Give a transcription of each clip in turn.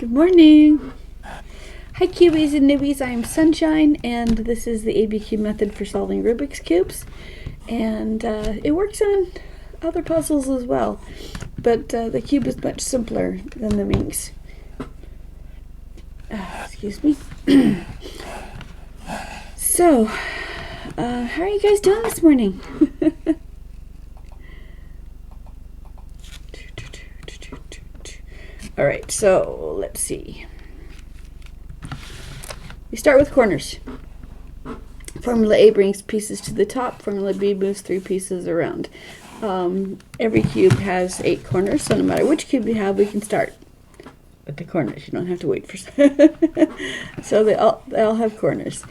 Good morning. Hi cubies and newbies, I'm Sunshine and this is the ABCube method for solving Rubik's Cubes, and it works on other puzzles as well, but the cube is much simpler than the Minx. Excuse me. So, how are you guys doing this morning? Alright, so let's see. We start with corners. Formula A brings pieces to the top. Formula B moves 3 pieces around. Every cube has 8 corners, so no matter which cube you have, we can start with the corners. You don't have to wait for so they all have corners.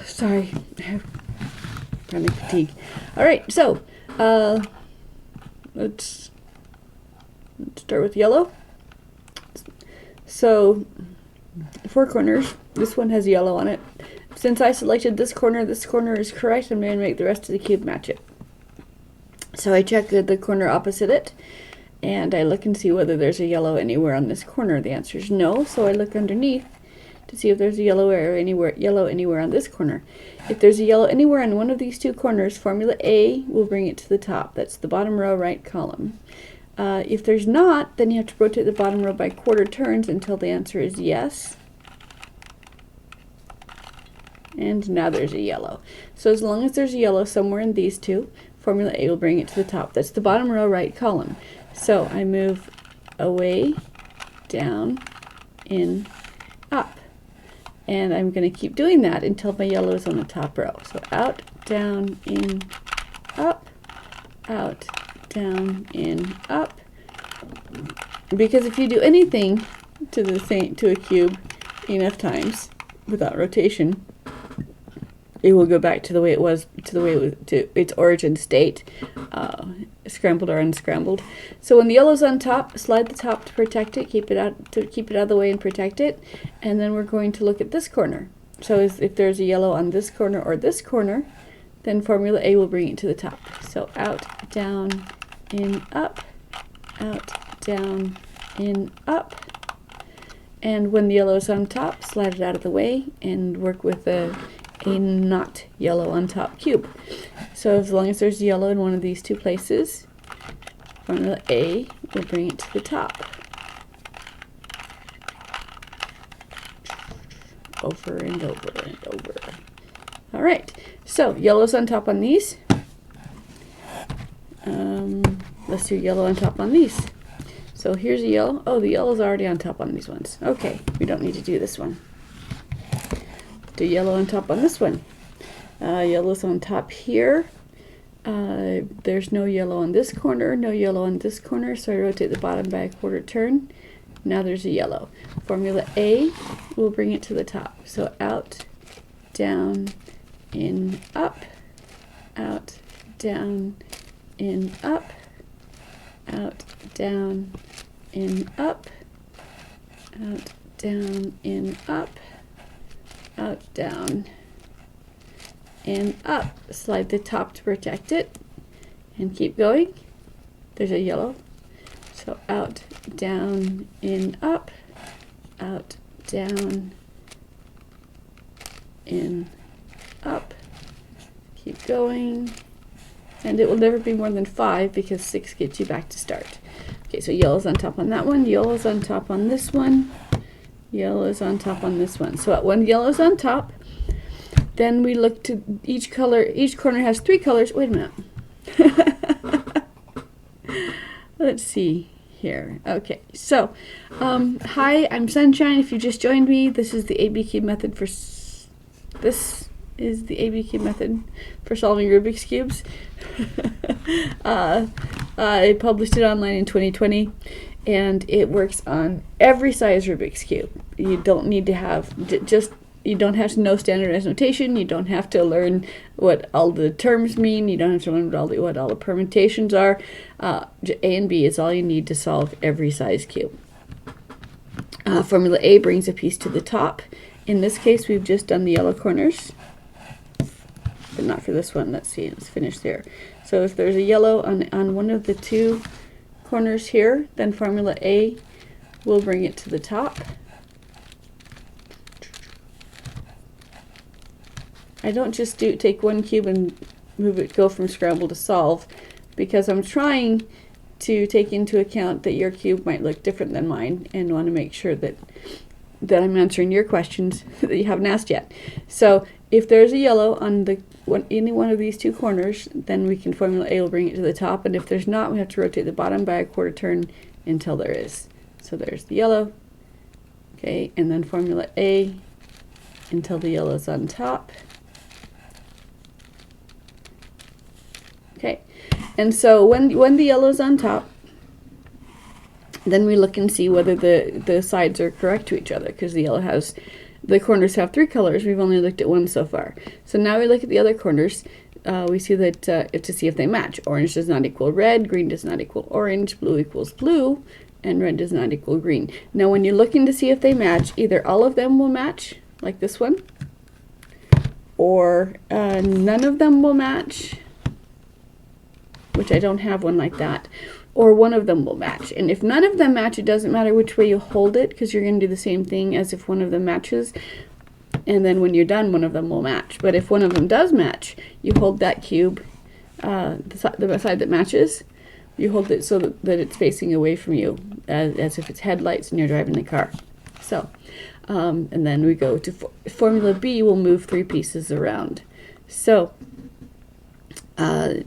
Sorry, I have chronic fatigue. All right, so let's start with yellow. So 4 corners. This one has yellow on it. Since I selected this corner is correct. I'm going to make the rest of the cube match it. So I check the corner opposite it, and I look and see whether there's a yellow anywhere on this corner. The answer is no. So I look underneath to see if there's a yellow anywhere on this corner. If there's a yellow anywhere on one of these 2 corners, Formula A will bring it to the top. That's the bottom row, right column. If there's not, then you have to rotate the bottom row by quarter turns until the answer is yes. And now there's a yellow. So as long as there's a yellow somewhere in these 2, Formula A will bring it to the top. That's the bottom row, right column. So I move away, down, in, up. And I'm going to keep doing that until my yellow is on the top row. So out, down, in, up, out, down, in, up. Because if you do anything to a cube enough times without rotation, it will go back to the way it was, to its origin state, scrambled or unscrambled. So when the yellow's on top, slide the top to protect it, keep it out of the way and protect it. And then we're going to look at this corner. So if there's a yellow on this corner or this corner, then Formula A will bring it to the top. So out, down, in, up, out, down, in, up. And when the yellow is on top, slide it out of the way and work with a not yellow on top cube. So as long as there's yellow in one of these 2 places, Formula A will bring it to the top. Over and over and over. All right, so yellow's on top on these. Let's do yellow on top on these. So here's a yellow. Oh, the yellow's already on top on these ones. Okay, we don't need to do this one. Do yellow on top on this one. Yellow's on top here. There's no yellow on this corner, no yellow on this corner, so I rotate the bottom by a quarter turn. Now there's a yellow. Formula A will bring it to the top. So out, down, in, up, out, down, in, up, out, down, in, up, out, down, in, up, out, down, and up. Slide the top to protect it and keep going. There's a yellow. So out, down, in, up, out, down, in, up. Keep going. And it will never be more than 5 because 6 gets you back to start. Okay, so yellow's on top on that one, yellow's on top on this one, yellow is on top on this one. So when yellow's on top, then we look to each color. Each corner has 3 colors. Wait a minute. Let's see here. Okay, so hi, I'm Sunshine. If you just joined me, this is the ABCube method for solving Rubik's Cubes. I published it online in 2020. And it works on every size Rubik's Cube. You don't need to have you don't have to know standardized notation. You don't have to learn what all the terms mean. You don't have to learn what all the permutations are. A and B is all you need to solve every size cube. Formula A brings a piece to the top. In this case, we've just done the yellow corners, but not for this one. Let's see, let's finish there. So if there's a yellow on one of the two corners here, then formula A will bring it to the top. I don't just take one cube and go from scramble to solve, because I'm trying to take into account that your cube might look different than mine, and want to make sure that I'm answering your questions that you haven't asked yet. So if there's a yellow on any one of these two corners, then we can formula A will bring it to the top, and if there's not, we have to rotate the bottom by a quarter turn until there is. So there's the yellow, okay, and then formula A until the yellow is on top. Okay, and so when the yellow's on top, then we look and see whether the sides are correct to each other, because the corners have three colors. We've only looked at one so far. So now we look at the other corners. We see that to see if they match. Orange does not equal red, green does not equal orange, blue equals blue, and red does not equal green. Now when you're looking to see if they match, either all of them will match, like this one, or none of them will match, which I don't have one like that, or one of them will match. And if none of them match, it doesn't matter which way you hold it, because you're going to do the same thing as if one of them matches, and then when you're done, one of them will match. But if one of them does match, you hold that cube, the side that matches, you hold it so that it's facing away from you, as if it's headlights and you're driving the car. So, and then we go to formula B. Will move three pieces around. So,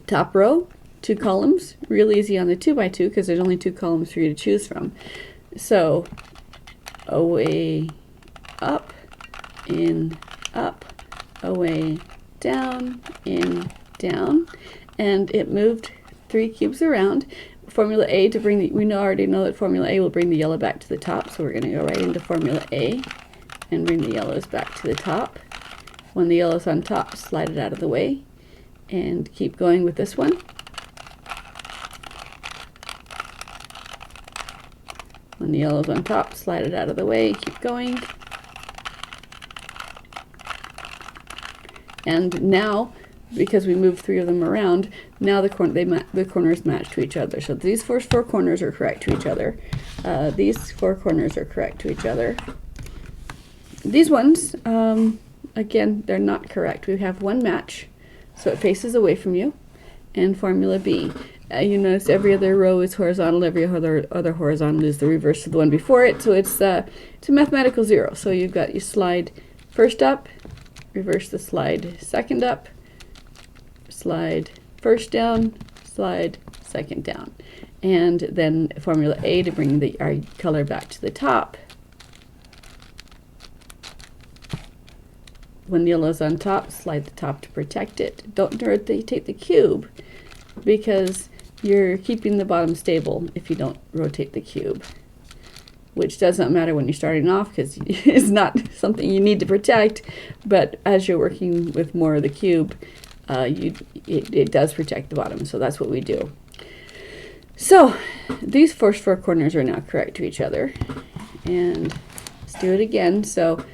top row, two columns, real easy on the 2x2 because there's only two columns for you to choose from. So away, up, in, up, away, down, in, down, and it moved three cubes around. Formula A to bring already know that formula A will bring the yellow back to the top, so we're going to go right into formula A and bring the yellows back to the top. When the yellow's on top, slide it out of the way and keep going with this one. When the yellow's on top, slide it out of the way, keep going. And now, because we moved three of them around, now the corners match to each other. So these first four corners are correct to each other. These four corners are correct to each other. These ones, again, they're not correct. We have one match, so it faces away from you. And formula B. You notice every other row is horizontal, every other horizontal is the reverse of the one before it, so it's a mathematical zero. So you slide first up, reverse the slide second up, slide first down, slide second down, and then formula A to bring our color back to the top. When the yellow's on top, slide the top to protect it. Don't rotate the cube, because you're keeping the bottom stable if you don't rotate the cube, which does not matter when you're starting off because it's not something you need to protect, but as you're working with more of the cube, it does protect the bottom, so that's what we do. So these first four corners are now correct to each other, and let's do it again. So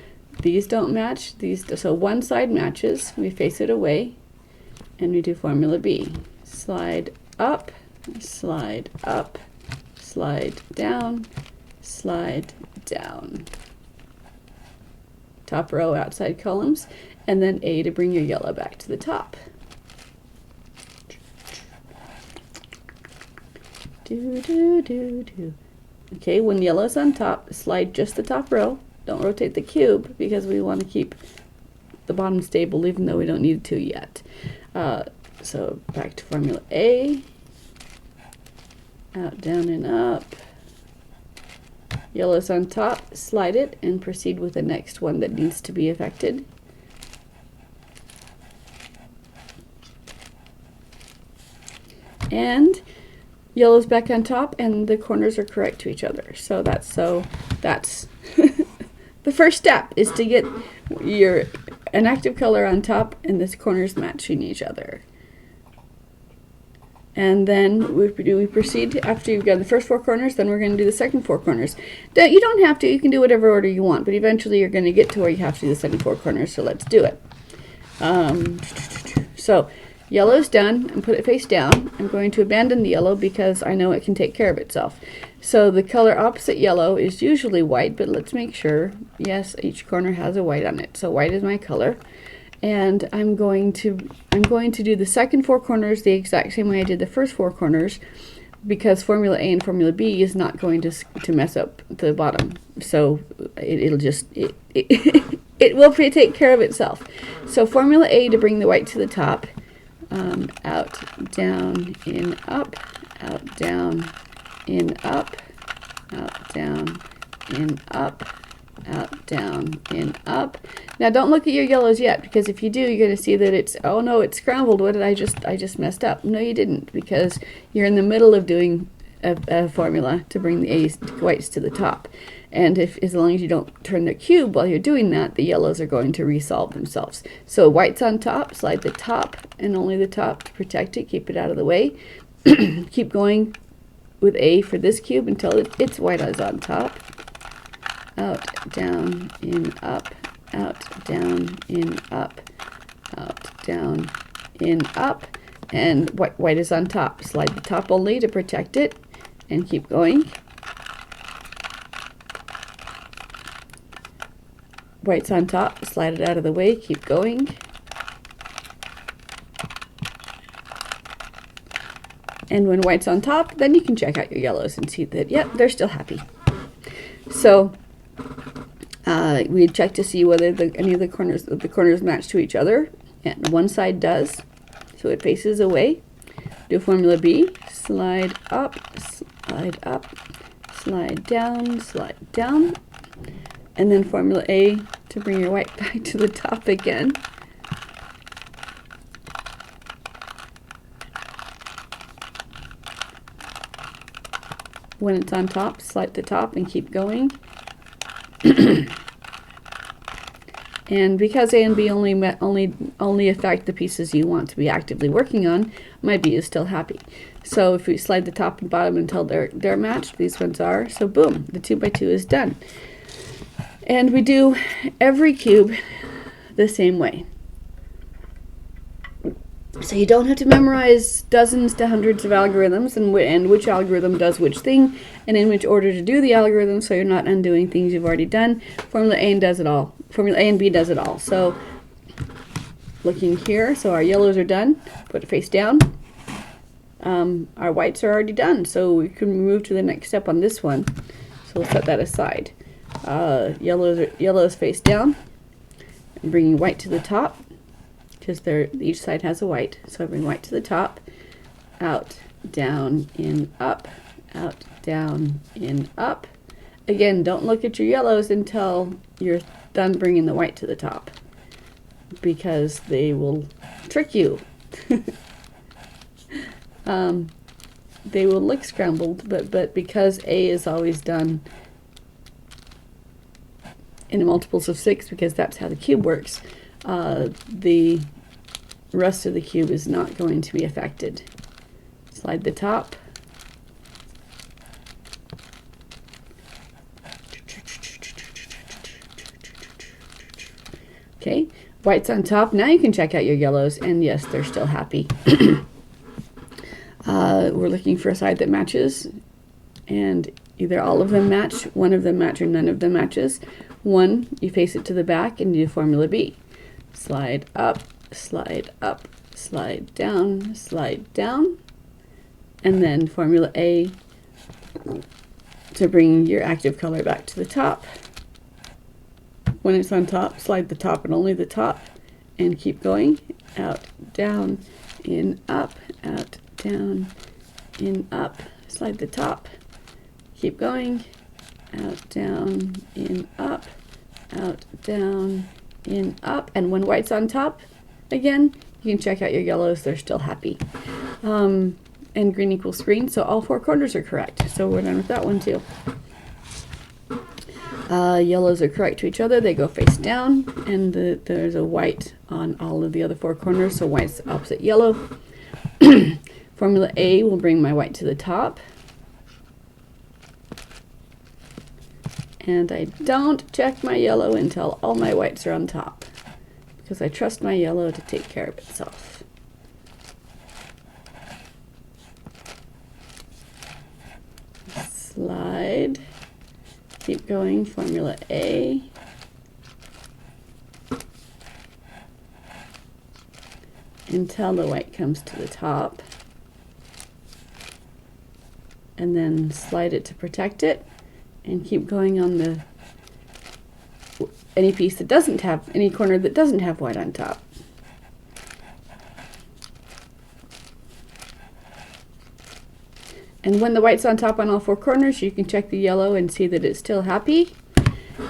these don't match, so one side matches, we face it away, and we do formula B. Slide up, slide up, slide down, slide down. Top row, outside columns, and then A to bring your yellow back to the top. Do, do, do, do. Okay, when yellow's on top, slide just the top row. Don't rotate the cube because we want to keep the bottom stable even though we don't need to yet. So back to formula A, out, down, and up. Yellow's on top, slide it, and proceed with the next one that needs to be affected. And yellow's back on top, and the corners are correct to each other. So that's the first step, is to get an active color on top and the corners matching each other. And then we proceed, after you've got the first four corners, then we're going to do the second four corners. You don't have to, you can do whatever order you want, but eventually you're going to get to where you have to do the second four corners, so let's do it. So Yellow's done, and put it face down. I'm going to abandon the yellow because I know it can take care of itself. So the color opposite yellow is usually white, but let's make sure. Yes, each corner has a white on it. So white is my color. And I'm going to do the second 4 corners the exact same way I did the first 4 corners, because formula A and formula B is not going to mess up the bottom. So it'll just it will take care of itself. So formula A to bring the white to the top. Out, down, in, up, out, down, in, up, out, down, in, up, out, down, in, up. Now don't look at your yellows yet, because if you do, you're going to see that it's, oh no, it's scrambled. What did I just messed up? No, you didn't, because you're in the middle of doing a formula to bring the whites to the top. And as long as you don't turn the cube while you're doing that, the yellows are going to resolve themselves. So white's on top, slide the top and only the top to protect it, keep it out of the way. Keep going with A for this cube until it's white is on top. Out, down, in, up, out, down, in, up, out, down, in, up. And white is on top. Slide the top only to protect it and keep going. White's on top, slide it out of the way, keep going. And when white's on top, then you can check out your yellows and see that, yep, they're still happy. So we check to see whether any of the corners match to each other, and one side does, so it faces away. Do formula B, slide up, slide down, and then formula A to bring your white back to the top again. When it's on top, slide the top and keep going. And because A and B only affect the pieces you want to be actively working on, my B is still happy. So if we slide the top and bottom until they're matched, these ones are, so boom, the 2x2 is done. And we do every cube the same way. So you don't have to memorize dozens to hundreds of algorithms and which algorithm does which thing and in which order to do the algorithm, so you're not undoing things you've already done. Formula A does it all. Formula A and B does it all. So looking here, so our yellows are done. Put it face down. Our whites are already done, so we can move to the next step on this one. So we'll set that aside. Yellows face down, and bringing white to the top, because each side has a white. So I bring white to the top, out, down, in, up, out, down, in, up. Again, don't look at your yellows until you're done bringing the white to the top, because they will trick you. They will look scrambled, but because A is always done in multiples of 6, because that's how the cube works, the rest of the cube is not going to be affected. Slide the top. Okay, white's on top. Now you can check out your yellows, and yes, they're still happy. We're looking for a side that matches, and either all of them match, one of them match, or none of them matches. One, you face it to the back and do formula B. Slide up, slide down, and then formula A to bring your active color back to the top. When it's on top, slide the top and only the top, and keep going. Out, down, in, up, out, down, in, up. Slide the top. Keep going. Out, down, in, up, out, down, in, up. And when white's on top, again, you can check out your yellows. They're still happy. And green equals green, so all 4 corners are correct. So we're done with that one too. Yellows are correct to each other. They go face down, and there's a white on all of the other 4 corners, so white's opposite yellow. Formula A will bring my white to the top. And I don't check my yellow until all my whites are on top, because I trust my yellow to take care of itself. slide, keep going, formula A, until the white comes to the top, and then slide it to protect it, and keep going on the any piece that doesn't have, any corner that doesn't have white on top. And when the white's on top on all four corners, you can check the yellow and see that it's still happy.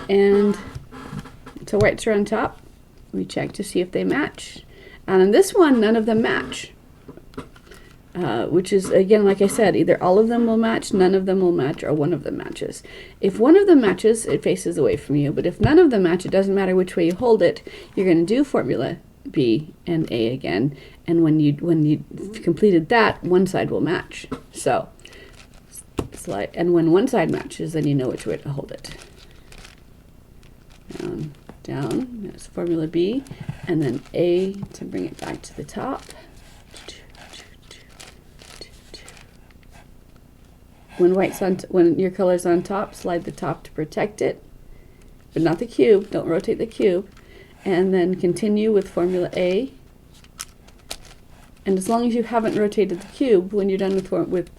And so whites are on top. We check to see if they match. And in this one, none of them match. Which is, again, like I said, either all of them will match, none of them will match, or one of them matches. If one of them matches, it faces away from you. But if none of them match, it doesn't matter which way you hold it. You're going to do formula B and A again. And when you've completed that, one side will match. So slide, and when one side matches, then you know which way to hold it. Down, down. That's formula B, and then A to bring it back to the top. When your color's on top, slide the top to protect it, but not the cube. Don't rotate the cube. And then continue with formula A. And as long as you haven't rotated the cube, when you're done with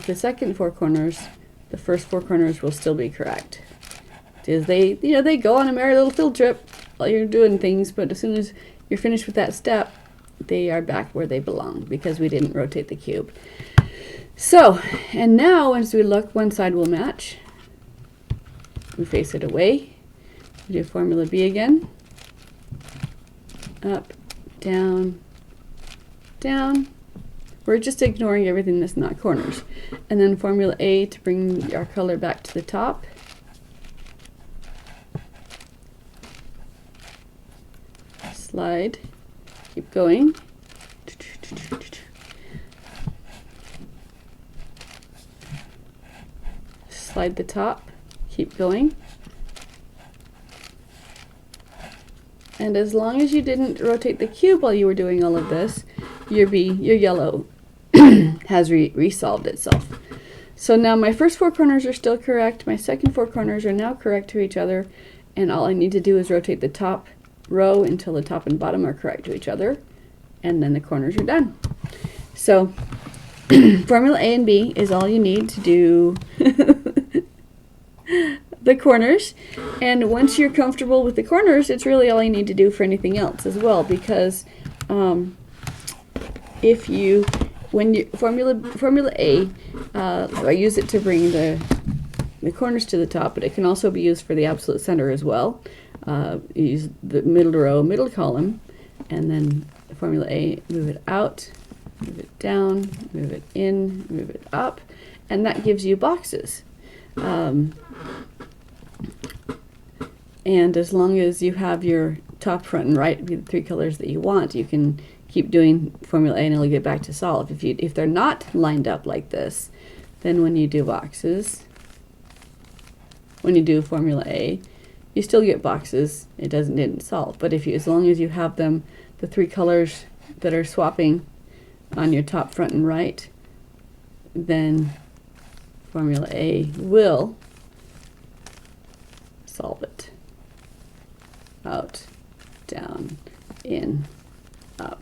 the second four corners, the first four corners will still be correct. Because they go on a merry little field trip while you're doing things, but as soon as you're finished with that step, they are back where they belong because we didn't rotate the cube. So, and now as we look, one side will match. We face it away. We do formula B again. Up, down, down. We're just ignoring everything that's not corners. And then formula A to bring our color back to the top. Slide, keep going. Slide the top, keep going. And as long as you didn't rotate the cube while you were doing all of this, your yellow has resolved itself. So now my first four corners are still correct, my second four corners are now correct to each other, and all I need to do is rotate the top row until the top and bottom are correct to each other, and then the corners are done. So formula A and B is all you need to do the corners, and once you're comfortable with the corners, it's really all you need to do for anything else as well, because when you formula A, I use it to bring the corners to the top, but it can also be used for the absolute center as well. Use the middle row, middle column, and then formula A, move it out, move it down, move it in, move it up, and that gives you boxes. And as long as you have your top, front, and right be the three colors that you want, you can keep doing formula A and it'll get back to solve. If they're not lined up like this, then when you do boxes, when you do formula A, you still get boxes. It didn't solve. But as long as you have them, the three colors that are swapping on your top, front, and right, then formula A will solve it. Out, down, in, up.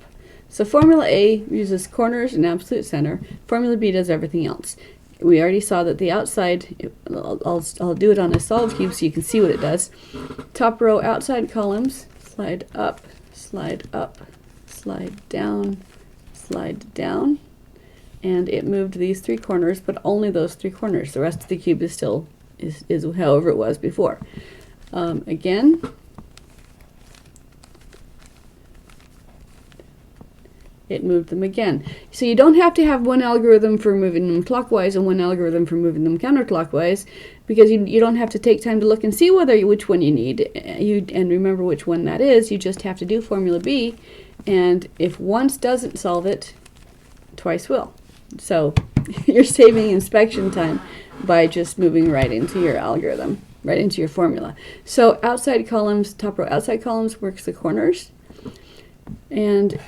So formula A uses corners and absolute center. Formula B does everything else. We already saw that the outside, I'll do it on a solid cube so you can see what it does. Top row outside columns, slide up, slide down, and it moved these three corners, but only those three corners. The rest of the cube is still is however it was before. Again, it moved them again. So you don't have to have one algorithm for moving them clockwise and one algorithm for moving them counterclockwise, because you don't have to take time to look and see which one you need. And remember which one that is. You just have to do formula B, and if once doesn't solve it, twice will. So you're saving inspection time by just moving right into your algorithm, right into your formula. So outside columns, top row outside columns works the corners, and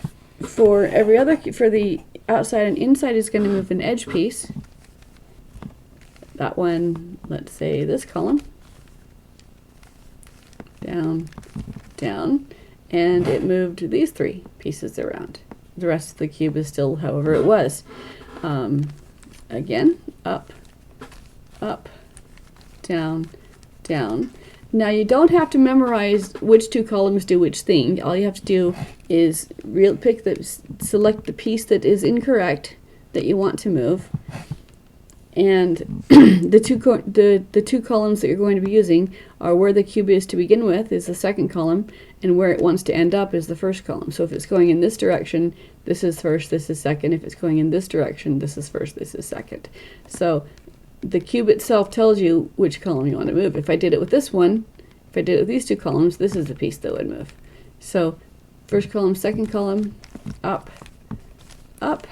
for the outside and inside is going to move an edge piece. that one, let's say this column, down, down, and it moved these 3 pieces around. The rest of the cube is still however it was. Again, up, up, down, down. Now you don't have to memorize which 2 columns do which thing. All you have to do is select the piece that is incorrect that you want to move, and the two columns that you're going to be using are where the cube is to begin with is the second column, and where it wants to end up is the first column. So if it's going in this direction, this is first, this is second. If it's going in this direction, this is first, this is second. So the cube itself tells you which column you want to move. If I did it with this one, if I did it with these 2 columns, this is the piece that would move. So first column, second column, up, up,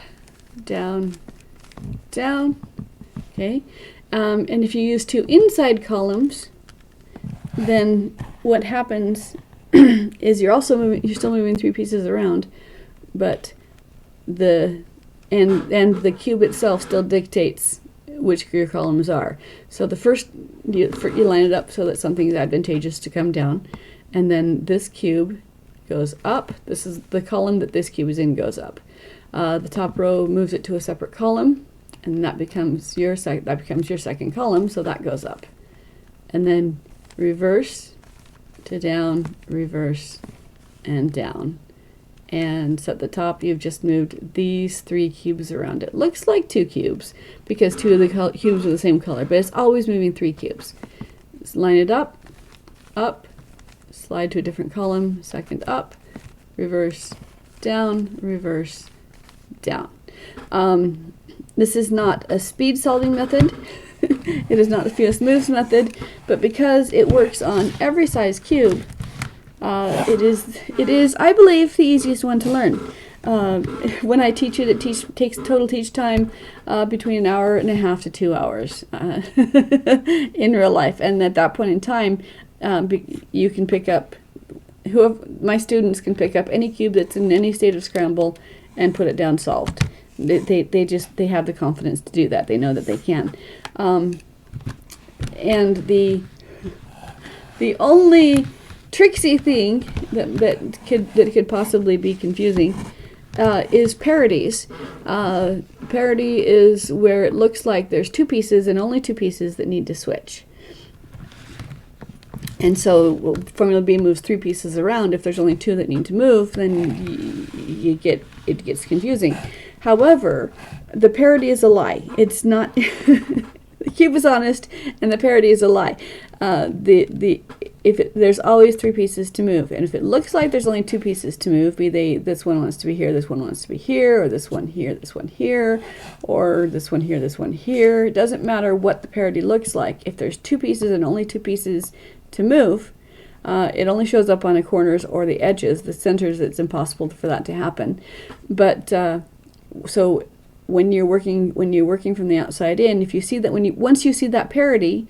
down, down. Okay, and if you use 2 inside columns, then what happens is you're still moving 3 pieces around, but the cube itself still dictates which your columns are. So the first you line it up so that something is advantageous to come down, and then this cube goes up. This is the column that this cube is in, goes up. The top row moves it to a separate column, and that becomes your second column, so that goes up. And then reverse to down, reverse, and down. And so at the top, you've just moved these 3 cubes around. It looks like 2 cubes because 2 of the cubes are the same color, but it's always moving 3 cubes. Just line it up, up, slide to a different column, second up, reverse, down, reverse, down. This is not a speed solving method. It is not a fewest moves method, but because it works on every size cube, it is, I believe, the easiest one to learn. When I teach it, takes total teach time between 1.5 hours to 2 hours in real life. And at that point in time, you can pick up, my students can pick up any cube that's in any state of scramble and put it down solved. They have the confidence to do that. They know that they can. And the only tricksy thing that could possibly be confusing is parities. Parity is where it looks like there's 2 pieces and only 2 pieces that need to switch. And so formula B moves 3 pieces around. If there's only 2 that need to move, then it gets confusing. However, the parity is a lie. It's not. The cube is honest, and the parity is a lie. There's always 3 pieces to move, and if it looks like there's only 2 pieces to move, be they this one wants to be here, this one wants to be here, or this one here, this one here, or this one here, this one here. It doesn't matter what the parity looks like. If there's 2 pieces and only 2 pieces to move, it only shows up on the corners or the edges. The centers, it's impossible for that to happen. But so when you're working from the outside in, if you see that once you see that parity,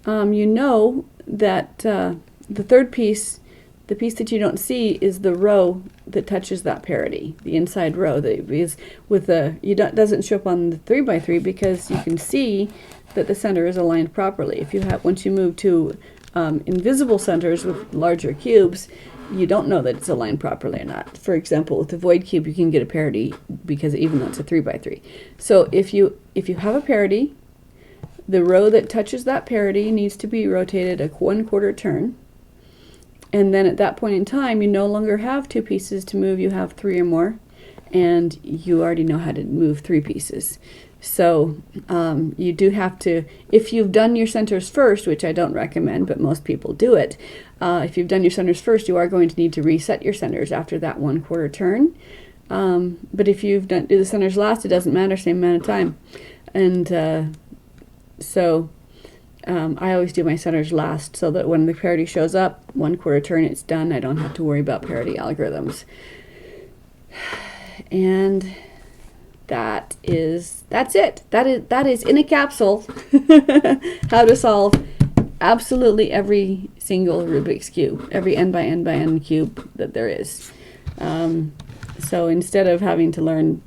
you know that the third piece, the piece that you don't see, is the row that touches that parity, the inside row that is with doesn't show up on the 3x3 because you can see that the center is aligned properly. Once you move to invisible centers with larger cubes, you don't know that it's aligned properly or not. For example, with the void cube, you can get a parity because even though it's a 3x3. So if you have a parity, the row that touches that parity needs to be rotated a 1/4 turn. And then at that point in time, you no longer have 2 pieces to move, you have 3 or more, and you already know how to move 3 pieces. So you do have to, if you've done your centers first, which I don't recommend, but most people do it, if you've done your centers first, you are going to need to reset your centers after that 1/4 turn. But if you've do the centers last, it doesn't matter, same amount of time. And so I always do my centers last so that when the parity shows up, 1/4 turn, it's done. I don't have to worry about parity algorithms. And that's it. That is in a capsule how to solve absolutely every single Rubik's Cube, every n by n by n cube that there is. So instead of having to learn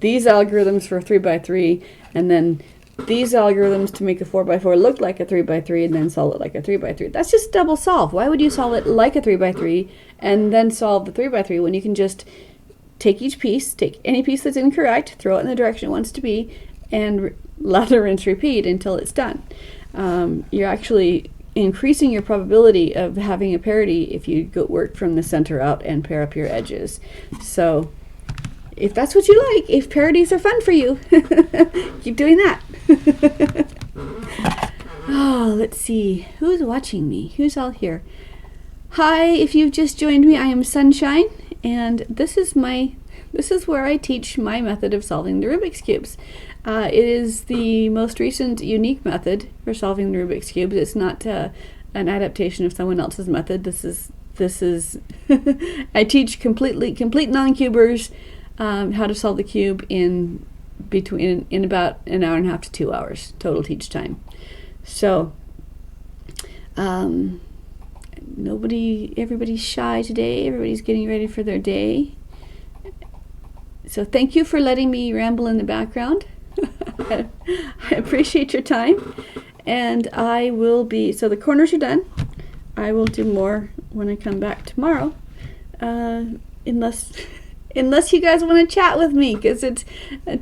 these algorithms for 3x3 and then these algorithms to make a 4x4 look like a 3x3 and then solve it like a 3x3. That's just double solve. Why would you solve it like a 3x3 and then solve the 3x3 when you can just take each piece, take any piece that's incorrect, throw it in the direction it wants to be, and lather, rinse, repeat until it's done. You're actually increasing your probability of having a parity if you work from the center out and pair up your edges. So if that's what you like, if parities are fun for you, keep doing that. Oh, let's see. Who's watching me? Who's all here? Hi, if you've just joined me, I am Sunshine, and this is where I teach my method of solving the Rubik's Cubes. It is the most recent unique method for solving the Rubik's Cubes. It's not an adaptation of someone else's method. This is I teach complete non-cubers how to solve the cube in about an hour and a half to 2 hours total teach time. So everybody's shy today. Everybody's getting ready for their day. So thank you for letting me ramble in the background. I appreciate your time, and I will be, so the corners are done. I will do more when I come back tomorrow, unless you guys want to chat with me, because it's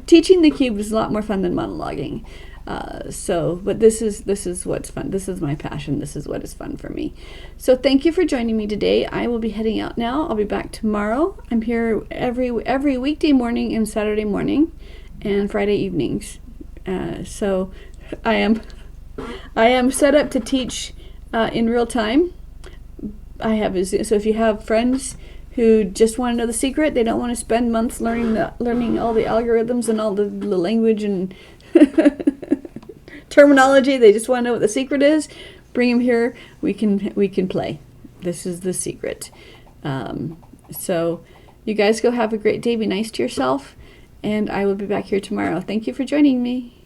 teaching the cube is a lot more fun than monologuing. But this is what's fun. This is my passion. This is what is fun for me. So thank you for joining me today. I will be heading out now. I'll be back tomorrow. I'm here every weekday morning and Saturday morning and Friday evenings. So I am set up to teach in real time. So if you have friends who just want to know the secret, they don't want to spend months learning all the algorithms and all the language and terminology, they just want to know what the secret is, bring them here. We can play. This is the secret. So you guys go have a great day. Be nice to yourself, and I will be back here tomorrow. Thank you for joining me.